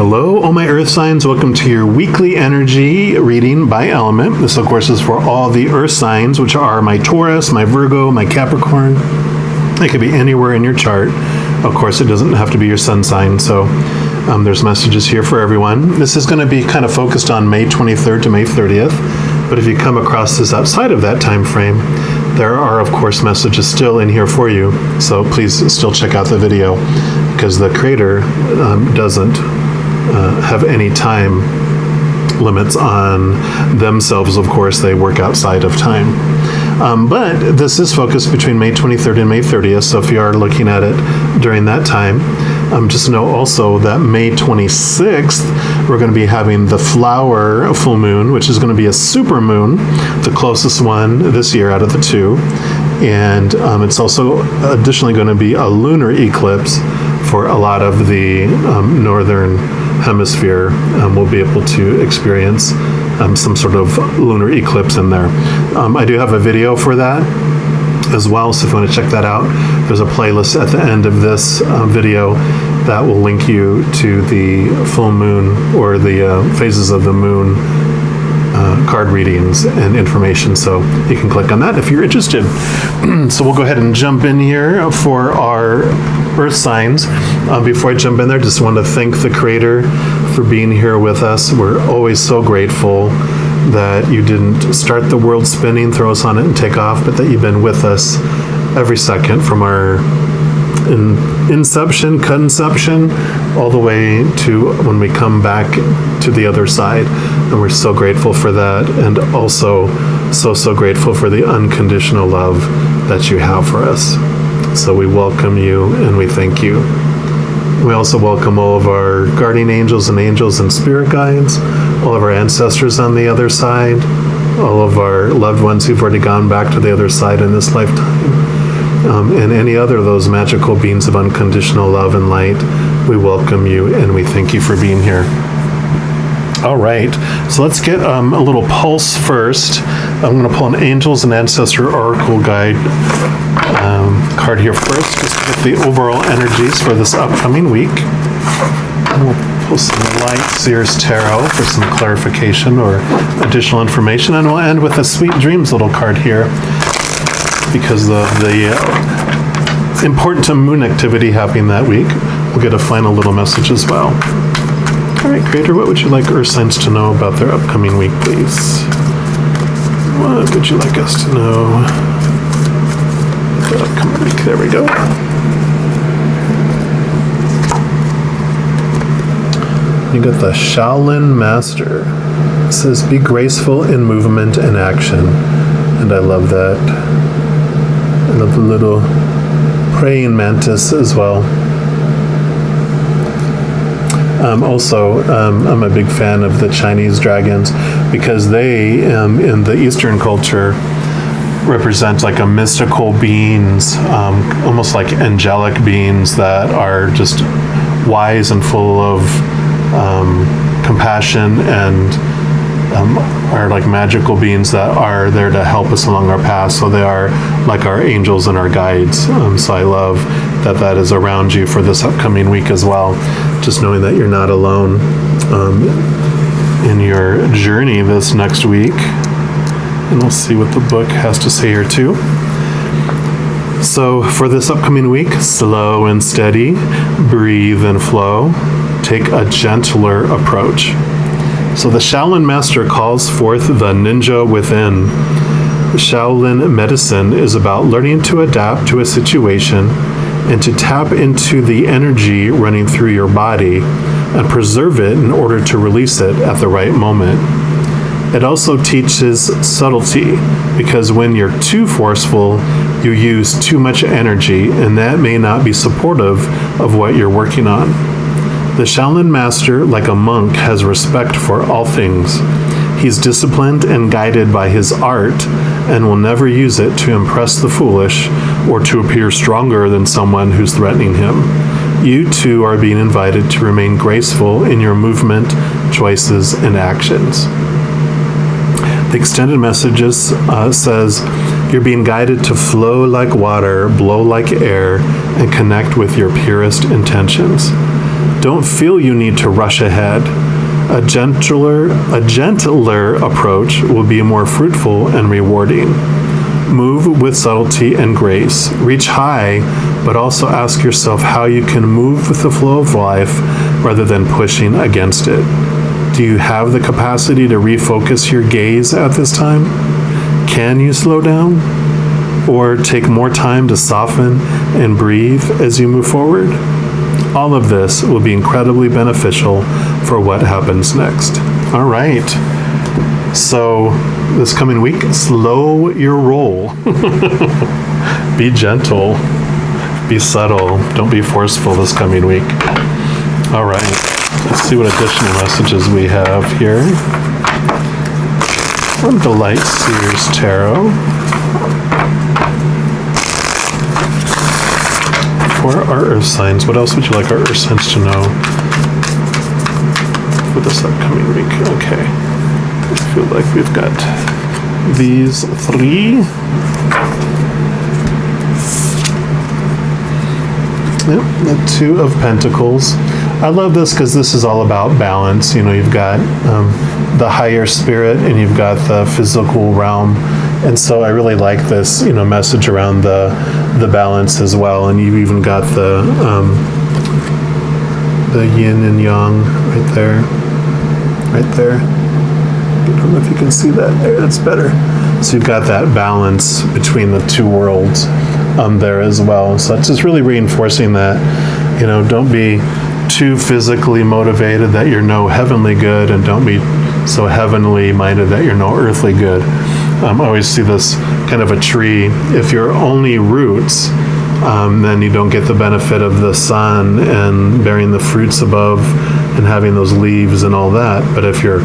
Hello, all my earth signs. Welcome to your weekly energy reading by element. This, of course, is for all the earth signs, which are my Taurus, my Virgo, my Capricorn. It could be anywhere in your chart. Of course, it doesn't have to be your sun sign, so there's messages here for everyone. This is going to be kind of focused on May 23rd to May 30th, but if you come across this outside of that time frame, there are, of course, messages still in here for you, so please still check out the video, because the creator doesn't have any time limits on themselves. Of course, they work outside of time. But this is focused between May 23rd and May 30th, so if you are looking at it during that time, just know also that May 26th, we're going to be having the flower full moon, which is going to be a super moon, the closest one this year out of the two. And it's also additionally going to be a lunar eclipse for a lot of the northern hemisphere. We'll be able to experience some sort of lunar eclipse in there. I do have a video for that as well, so if you want to check that out, there's a playlist at the end of this video that will link you to the full moon or the phases of the moon card readings and information, so you can click on that if you're interested. So we'll go ahead and jump in here for our earth signs. Before I jump in there, just want to thank the creator for being here with us. We're always so grateful that you didn't start the world spinning, throw us on it and take off, but that you've been with us every second from our inception, conception, all the way to when we come back to the other side. And we're so grateful for that, and also so grateful for the unconditional love that you have for us. So we welcome you and we thank you. We also welcome all of our guardian angels and spirit guides, all of our ancestors on the other side, all of our loved ones who've already gone back to the other side in this lifetime, and any other of those magical beings of unconditional love and light. We welcome you and we thank you for being here. All right, so let's get a little pulse first. I'm going to pull an Angels and Ancestor Oracle Guide card here first, just to get the overall energies for this upcoming week. And we'll pull some Light Seers Tarot for some clarification or additional information, and we'll end with a Sweet Dreams little card here, because of the important moon activity happening that week. We'll get a final little message as well. All right, Creator, what would you like Earth signs to know about their upcoming week, please? What would you like us to know about the upcoming week? There we go. You got the Shaolin Master. It says, be graceful in movement and action. And I love that. I love the little praying mantis as well. Also, I'm a big fan of the Chinese dragons, because they, in the Eastern culture, represent like a mystical beings, almost like angelic beings that are just wise and full of compassion, and are like magical beings that are there to help us along our path. So they are like our angels and our guides. So I love that that is around you for this upcoming week as well. Just knowing that you're not alone in your journey this next week. And we'll see what the book has to say here too. So for this upcoming week, slow and steady, breathe and flow, take a gentler approach. So the Shaolin Master calls forth the ninja within. Shaolin medicine is about learning to adapt to a situation and to tap into the energy running through your body and preserve it in order to release it at the right moment. It also teaches subtlety, because when you're too forceful, you use too much energy, and that may not be supportive of what you're working on. The Shaolin Master, like a monk, has respect for all things. He's disciplined and guided by his art, and will never use it to impress the foolish or to appear stronger than someone who's threatening him. You too are being invited to remain graceful in your movement, choices, and actions. The extended messages says, you're being guided to flow like water, blow like air, and connect with your purest intentions. Don't feel you need to rush ahead. A gentler approach will be more fruitful and rewarding. Move with subtlety and grace. Reach high, but also ask yourself how you can move with the flow of life rather than pushing against it. Do you have the capacity to refocus your gaze at this time? Can you slow down? Or take more time to soften and breathe as you move forward? All of this will be incredibly beneficial for what happens next. All right. So this coming week, slow your roll. Be gentle. Be subtle. Don't be forceful this coming week. All right. Let's see what additional messages we have here from the Light Seers Tarot. For our Earth signs, what else would you like our Earth signs to know for this upcoming week? Okay. I feel like we've got these three. Yep, the Two of Pentacles. I love this because this is all about balance. You know, you've got the higher spirit and you've got the physical realm. And so I really like this, you know, message around the balance as well. And you've even got the yin and yang right there. Right there. I don't know if you can see that there. That's better. So you've got that balance between the two worlds there as well. So it's just really reinforcing that, you know, don't be too physically motivated that you're no heavenly good, and don't be so heavenly minded that you're no earthly good. I always see this kind of a tree. If you're only roots, then you don't get the benefit of the sun and bearing the fruits above and having those leaves and all that. But if you're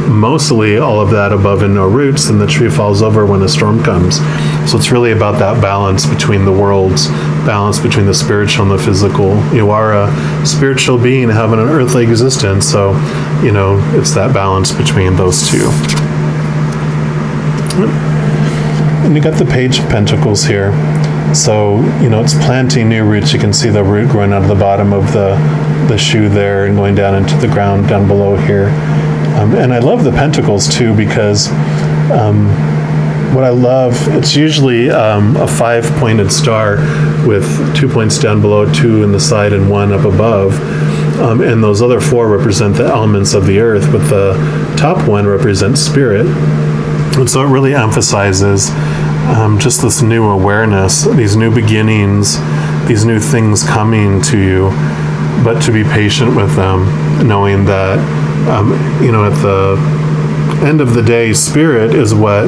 mostly all of that above and no roots, then the tree falls over when a storm comes. So it's really about that balance between the worlds, balance between the spiritual and the physical. You are a spiritual being having an earthly existence, so, you know, it's that balance between those two. And you got the Page of Pentacles here. So, you know, it's planting new roots. You can see the root growing out of the bottom of the shoe there and going down into the ground down below here. And I love the pentacles too, because what I love, it's usually a 5-pointed star with 2 points down below, 2 in the side and 1 up above. And those other 4 represent the elements of the earth, but the top one represents spirit. And so it really emphasizes just this new awareness, these new beginnings, these new things coming to you, but to be patient with them, knowing that, you know, at the end of the day, spirit is what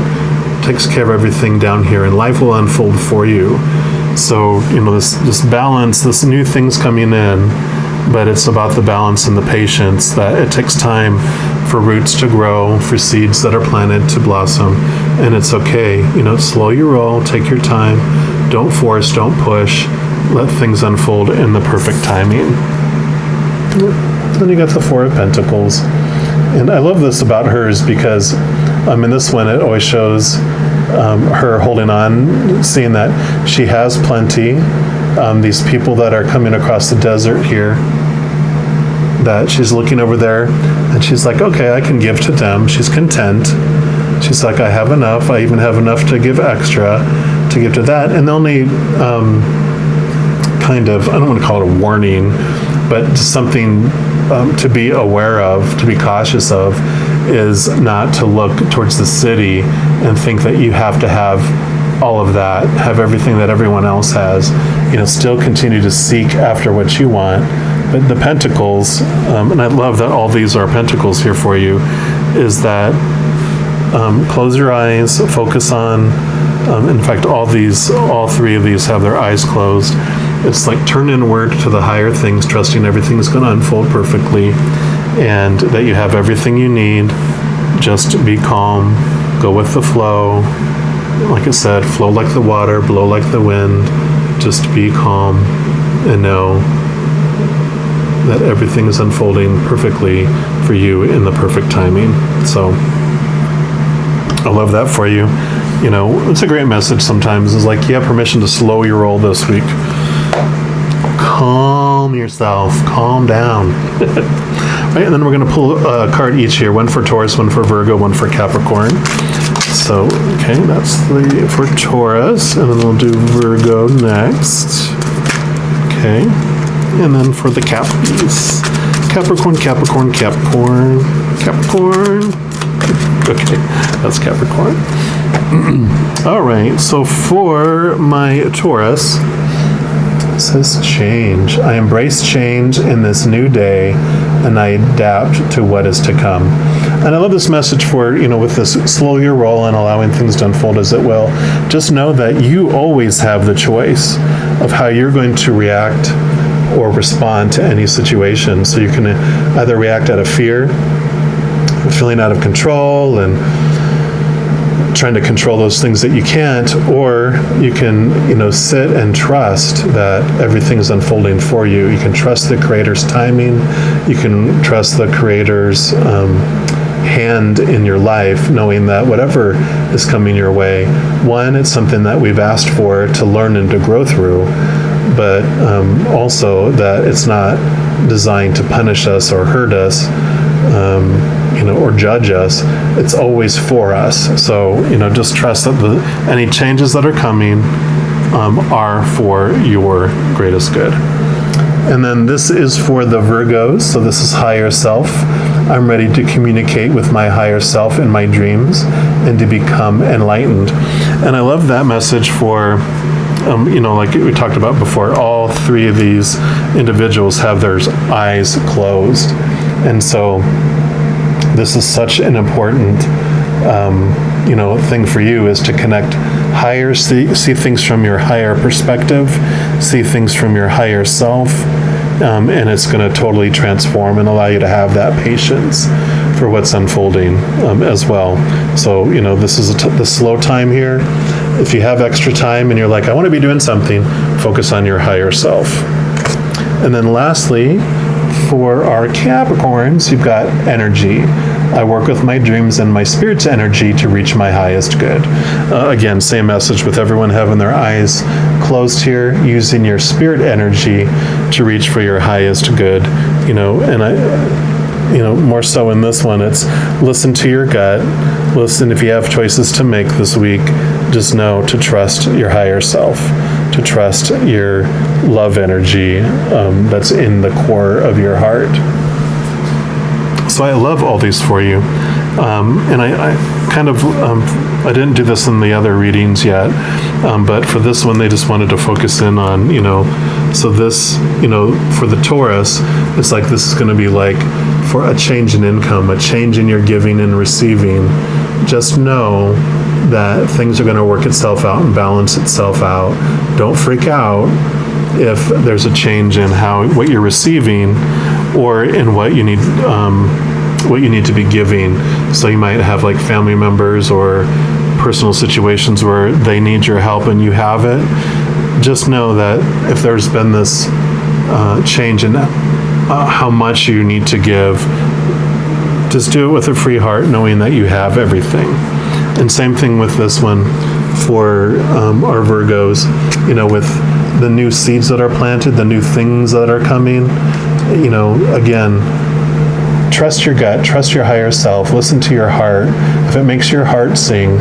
takes care of everything down here, and life will unfold for you. So, you know, this balance, this new things coming in, but it's about the balance and the patience, that it takes time for roots to grow, for seeds that are planted to blossom, and it's okay. You know, slow your roll, take your time, don't force, don't push, let things unfold in the perfect timing. Then you got the Four of Pentacles. And I love this about hers because in this one it always shows her holding on, seeing that she has plenty. These people that are coming across the desert here, that she's looking over there and she's like, okay, I can give to them. She's content. She's like, I have enough. I even have enough to give extra, to give to that. And the only kind of, I don't want to call it a warning, but something to be aware of, to be cautious of, is not to look towards the city and think that you have to have all of that, have everything that everyone else has. You know, still continue to seek after what you want. But the Pentacles, and I love that all these are Pentacles here for you, is that close your eyes, focus on, in fact, all 3 of these have their eyes closed. It's like turn inward to the higher things, trusting everything's going to unfold perfectly, and that you have everything you need. Just be calm, go with the flow. Like I said, flow like the water, blow like the wind. Just be calm and know that everything is unfolding perfectly for you in the perfect timing. So I love that for you. You know, it's a great message sometimes. It's like you have permission to slow your roll this week. calm yourself, calm down. Right, and then we're going to pull a card each here, one for Taurus, one for Virgo, one for Capricorn. So, okay, that's for Taurus, and then we'll do Virgo next. Okay, and then for the Cappies, Capricorn, Capricorn, Capricorn, Capricorn. Okay, that's Capricorn. All right, so for my Taurus, it says change. I embrace change in this new day, and I adapt to what is to come. And I love this message for, with this slow your roll and allowing things to unfold as it will. Just know that you always have the choice of how you're going to react or respond to any situation. So you can either react out of fear, feeling out of control, and trying to control those things that you can't, or you can, sit and trust that everything's unfolding for you. You can trust the Creator's timing. You can trust the Creator's hand in your life, knowing that whatever is coming your way, one, it's something that we've asked for to learn and to grow through, but also that it's not designed to punish us or hurt us, or judge us. It's always for us. So, just trust that any changes that are coming are for your greatest good. And then this is for the Virgos. So this is higher self. I'm ready to communicate with my higher self in my dreams and to become enlightened. And I love that message for, like we talked about before, all three of these individuals have their eyes closed. And so this is such an important, thing for you, is to connect higher, see things from your higher perspective, see things from your higher self, and it's going to totally transform and allow you to have that patience for what's unfolding as well. So, this is the slow time here. If you have extra time and you're like, I want to be doing something, focus on your higher self. And then lastly, for our Capricorns, you've got energy. I work with my dreams and my spirit's energy to reach my highest good. Again, same message with everyone having their eyes closed here, using your spirit energy to reach for your highest good. And I, more so in this one, it's listen to your gut. Listen, if you have choices to make this week, just know to trust your higher self, to trust your love energy that's in the core of your heart. So I love all these for you. And I kind of, I didn't do this in the other readings yet, but for this one, they just wanted to focus in on, so this, for the Taurus, it's like this is going to be like for a change in income, a change in your giving and receiving. Just know that things are going to work itself out and balance itself out. Don't freak out if there's a change in what you're receiving or in what you need to be giving. So you might have like family members or personal situations where they need your help and you have it. Just know that if there's been this change in how much you need to give, just do it with a free heart, knowing that you have everything. And same thing with this one for our Virgos, with the new seeds that are planted, the new things that are coming, again, trust your gut, trust your higher self, listen to your heart. If it makes your heart sing,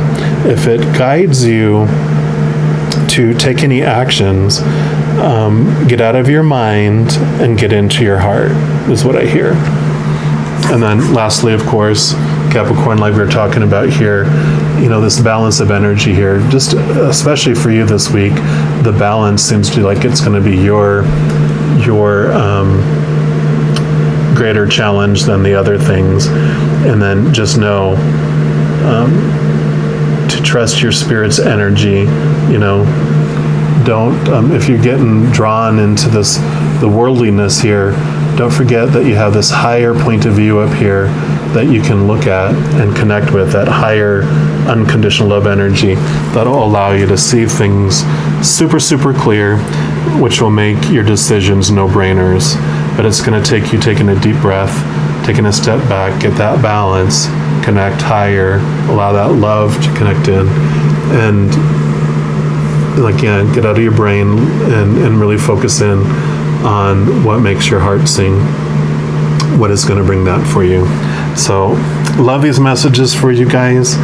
if it guides you to take any actions, get out of your mind and get into your heart, is what I hear. And then lastly, of course, Capricorn, like we were talking about here, this balance of energy here, just especially for you this week, the balance seems to be like it's going to be your greater challenge than the other things. And then just know to trust your spirit's energy. Don't, if you're getting drawn into the worldliness here, don't forget that you have this higher point of view up here that you can look at and connect with, that higher unconditional love energy that'll allow you to see things super, super clear, which will make your decisions no-brainers. But it's going to take you taking a deep breath, taking a step back, get that balance, connect higher, allow that love to connect in, and get out of your brain and really focus in on what makes your heart sing, what is going to bring that for you. So love these messages for you guys,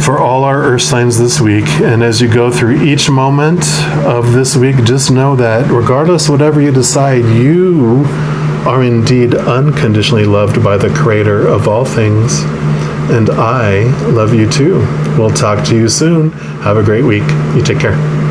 for all our earth signs this week. And as you go through each moment of this week, just know that regardless whatever you decide, you are indeed unconditionally loved by the Creator of all things. And I love you too. We'll talk to you soon. Have a great week. You take care.